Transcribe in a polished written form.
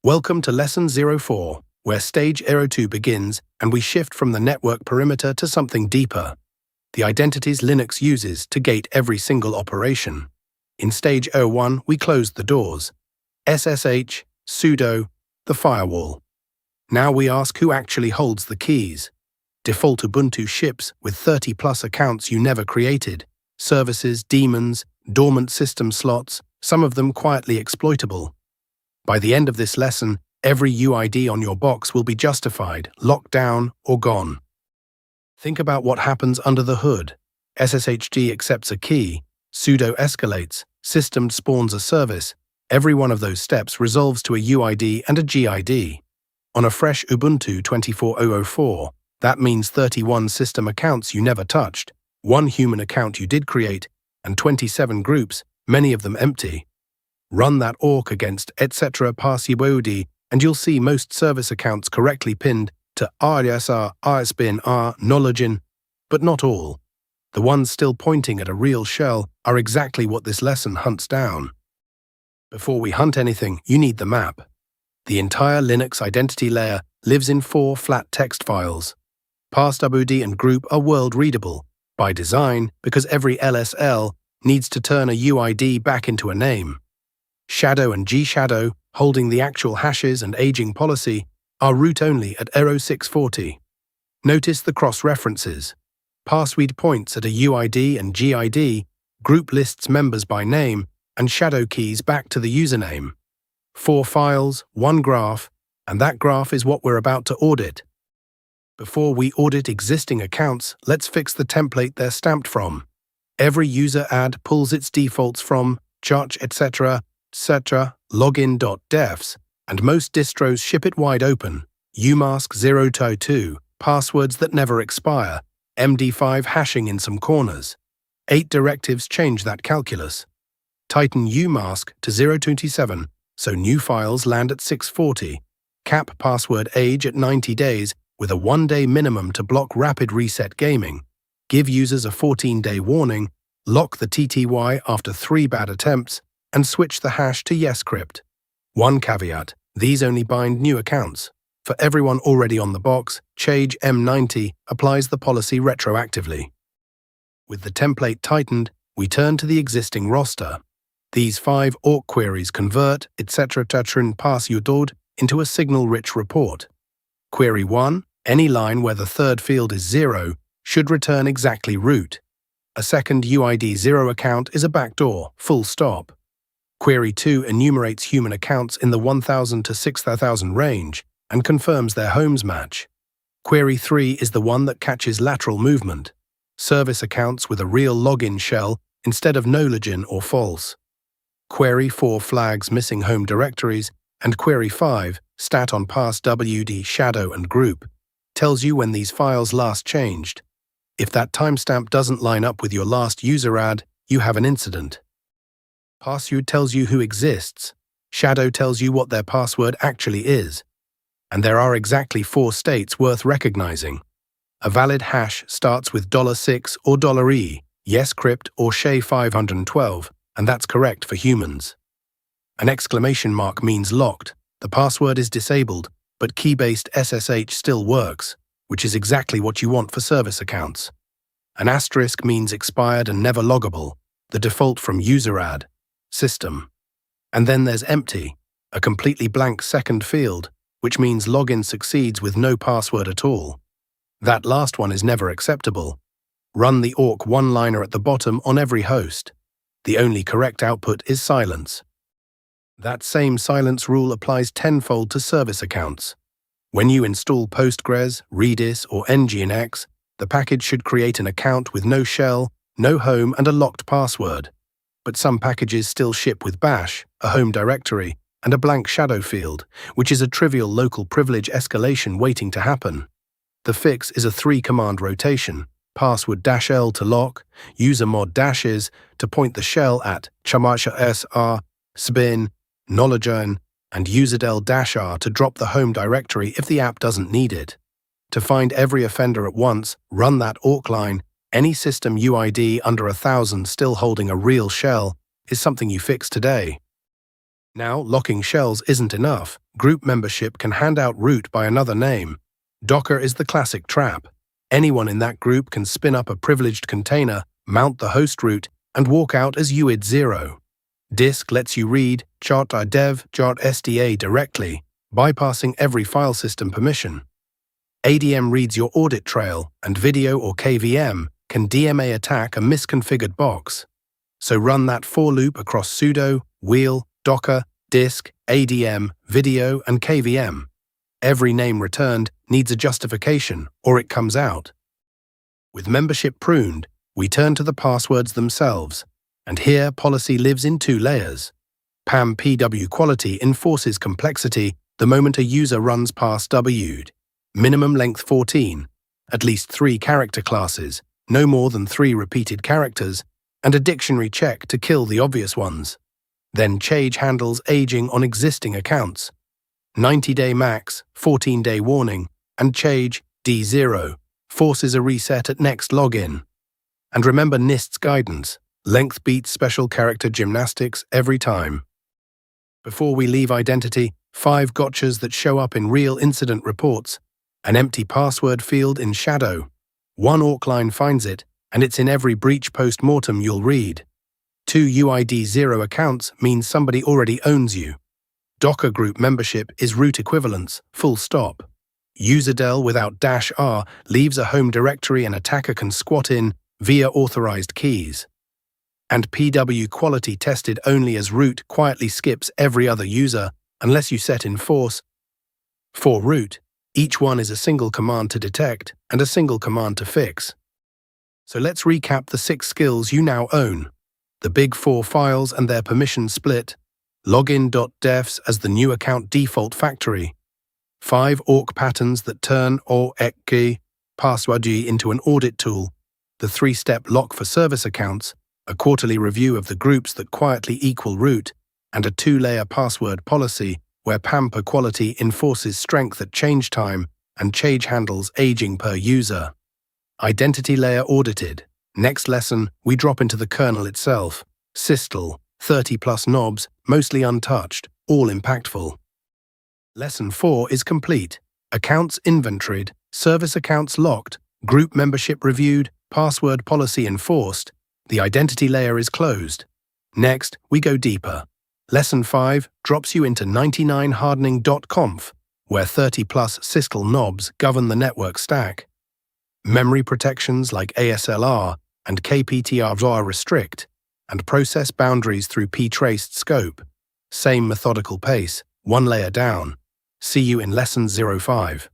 Welcome to Lesson 04, where Stage 02 begins and we shift from the network perimeter to something deeper, the identities Linux uses to gate every single operation. In Stage 01, we closed the doors, SSH, sudo, the firewall. Now we ask who actually holds the keys. Default Ubuntu ships with 30+ accounts you never created, services, daemons, dormant system slots, some of them quietly exploitable. By the end of this lesson, every UID on your box will be justified, locked down, or gone. Think about what happens under the hood. SSHD accepts a key, sudo escalates, system spawns a service. Every one of those steps resolves to a UID and a GID. On a fresh Ubuntu 24004, that means 31 system accounts you never touched, 1 human account you did create, and 27 groups, many of them empty. Run that awk against etc. password and you'll see most service accounts correctly pinned to RSR, RSBin, R, knowledgein, but not all. The ones still pointing at a real shell are exactly what this lesson hunts down. Before we hunt anything, you need the map. The entire Linux identity layer lives in 4 flat text files. Passwd and group are world-readable, by design, because every LSL needs to turn a UID back into a name. Shadow and gshadow, holding the actual hashes and aging policy, are root-only at 0640. Notice the cross-references. Password points at a UID and GID, group lists members by name, and shadow keys back to the username. 4 files, 1 graph, and that graph is what we're about to audit. Before we audit existing accounts, let's fix the template they're stamped from. Every user ad pulls its defaults from church etc. login.defs, and most distros ship it wide open. umask 022, passwords that never expire, MD5 hashing in some corners. 8 directives change that calculus. Tighten umask to 027, so new files land at 640. Cap password age at 90 days with a 1-day minimum to block rapid reset gaming. Give users a 14-day warning, lock the TTY after 3 bad attempts, and switch the hash to yescrypt. One caveat, these only bind new accounts. For everyone already on the box, Chage M90 applies the policy retroactively. With the template tightened, we turn to the existing roster. These 5 awk queries convert, etc. password into a signal-rich report. Query 1, any line where the third field is 0, should return exactly root. A second UID 0 account is a backdoor, full stop. Query 2 enumerates human accounts in the 1,000 to 6,000 range and confirms their homes match. Query 3 is the one that catches lateral movement. Service accounts with a real login shell instead of knowledgein or false. Query 4 flags missing home directories, and Query 5, stat on passwd, shadow, and group, tells you when these files last changed. If that timestamp doesn't line up with your last user ad, you have an incident. Password tells you who exists. Shadow tells you what their password actually is. And there are exactly 4 states worth recognizing. A valid hash starts with $6 or $E, yescrypt or SHA-512, and that's correct for humans. An exclamation mark means locked. The password is disabled, but key-based SSH still works, which is exactly what you want for service accounts. An asterisk means expired and never loggable, the default from user ad, system. And then there's empty, a completely blank second field, which means login succeeds with no password at all. That last one is never acceptable. Run the awk one-liner at the bottom on every host. The only correct output is silence. That same silence rule applies tenfold to service accounts. When you install Postgres, Redis, or Nginx, the package should create an account with no shell, no home, and a locked password. But some packages still ship with bash, a home directory, and a blank shadow field, which is a trivial local privilege escalation waiting to happen. The fix is a 3-command rotation, password-l to lock, user mod -is to point the shell at chamasha sr, sbin, knowledgein, and userdel-r to drop the home directory if the app doesn't need it. To find every offender at once, run that awk line. Any system UID under 1,000 still holding a real shell is something you fix today. Now, locking shells isn't enough. Group membership can hand out root by another name. Docker is the classic trap. Anyone in that group can spin up a privileged container, mount the host root, and walk out as UID0. Disk lets you read chart.dev.sda directly, bypassing every file system permission. ADM reads your audit trail, and video or KVM can DMA attack a misconfigured box. So run that for loop across sudo, wheel, docker, disk, ADM, video, and KVM. Every name returned needs a justification, or it comes out. With membership pruned, we turn to the passwords themselves, and here policy lives in two layers. PAM PW quality enforces complexity the moment a user runs past W'd. Minimum length 14, at least 3 character classes, no more than 3 repeated characters, and a dictionary check to kill the obvious ones. Then change handles aging on existing accounts. 90-day max, 14-day warning, and change D0 forces a reset at next login. And remember NIST's guidance, length beats special character gymnastics every time. Before we leave identity, 5 gotchas that show up in real incident reports, an empty password field in shadow. 1 awk line finds it, and it's in every breach post-mortem you'll read. 2 UID0 accounts means somebody already owns you. Docker group membership is root equivalence, full stop. Userdel without -r leaves a home directory an attacker can squat in via authorized keys. And PW quality tested only as root quietly skips every other user unless you set enforce. For root, each one is a single command to detect and a single command to fix. So let's recap the 6 skills you now own. The big 4 files and their permission split, login.defs as the new account default factory, 5 awk patterns that turn OEK password into an audit tool, the 3-step lock for service accounts, a quarterly review of the groups that quietly equal root, and a 2-layer password policy where PAM per quality enforces strength at change time and change handles aging per user. Identity layer audited. Next lesson, we drop into the kernel itself. Systel, 30+ knobs, mostly untouched, all impactful. Lesson 4 is complete. Accounts inventoried, service accounts locked, group membership reviewed, password policy enforced. The identity layer is closed. Next, we go deeper. Lesson 5 drops you into 99hardening.conf, where 30+ Systel knobs govern the network stack. Memory protections like ASLR and KPTR restrict, and process boundaries through ptraced scope. Same methodical pace, 1 layer down. See you in Lesson 05.